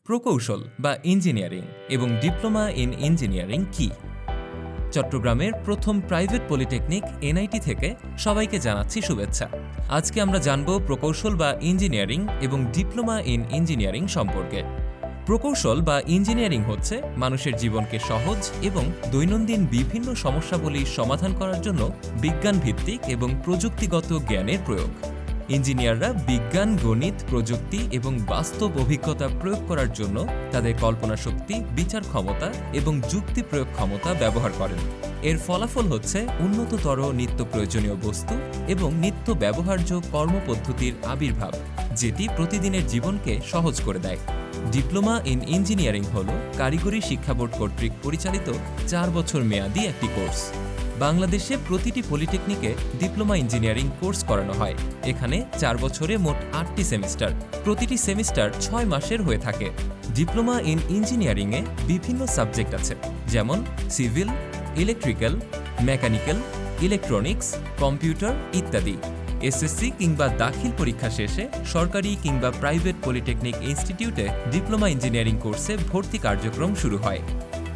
প্রকৌশল বা ইঞ্জিনিয়ারিং এবং ডিপ্লোমা ইন ইঞ্জিনিয়ারিং কি? চট্টগ্রামের প্রথম প্রাইভেট পলিটেকনিক এনআইটি থেকে সবাইকে জানাচ্ছি শুভেচ্ছা। আজকে আমরা জানব প্রকৌশল বা ইঞ্জিনিয়ারিং এবং ডিপ্লোমা ইন ইঞ্জিনিয়ারিং সম্পর্কে। প্রকৌশল বা ইঞ্জিনিয়ারিং হচ্ছে মানুষের জীবনকে সহজ এবং দৈনন্দিন বিভিন্ন সমস্যাবলীর সমাধান করার জন্য বিজ্ঞান ভিত্তিক এবং প্রযুক্তিগত জ্ঞানের প্রয়োগ। ইঞ্জিনিয়াররা বিজ্ঞান, গণিত, প্রযুক্তি এবং বাস্তব অভিজ্ঞতা প্রয়োগ করার জন্য তাদের কল্পনা শক্তি, বিচার ক্ষমতা এবং যুক্তি প্রয়োগ ক্ষমতা ব্যবহার করেন। এর ফলাফল হচ্ছে উন্নততর নিত্য প্রয়োজনীয় বস্তু এবং নিত্য ব্যবহার্য কর্মপদ্ধতির আবির্ভাব, যেটি প্রতিদিনের জীবনকে সহজ করে দেয়। ডিপ্লোমা ইন ইঞ্জিনিয়ারিং হল কারিগরি শিক্ষা বোর্ড কর্তৃক পরিচালিত 4 বছর মেয়াদী একটি কোর্স। বাংলাদেশে প্রতিটি পলিটেকনিকে ডিপ্লোমা ইঞ্জিনিয়ারিং কোর্স করানো হয়। এখানে 4 বছরে মোট 8টি সেমিস্টার, প্রতিটি সেমিস্টার 6 মাসের হয়ে থাকে। ডিপ্লোমা ইন ইঞ্জিনিয়ারিংয়ে বিভিন্ন সাবজেক্ট আছে, যেমন civil, electrical, mechanical, electronics, computer ইত্যাদি। এসএসসি কিংবা দাখিল পরীক্ষা শেষে সরকারি কিংবা প্রাইভেট পলিটেকনিক ইনস্টিটিউটে ডিপ্লোমা ইঞ্জিনিয়ারিং কোর্সে ভর্তি কার্যক্রম শুরু হয়।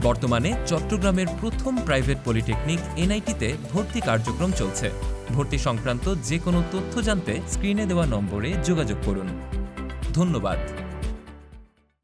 বর্তমানে চট্টগ্রামের প্রথম প্রাইভেট পলিটেকনিক এনআইটিতে ভর্তি কার্যক্রম চলছে। ভর্তি সংক্রান্ত যে কোনো তথ্য জানতে স্ক্রিনে দেওয়া নম্বরে যোগাযোগ করুন। ধন্যবাদ।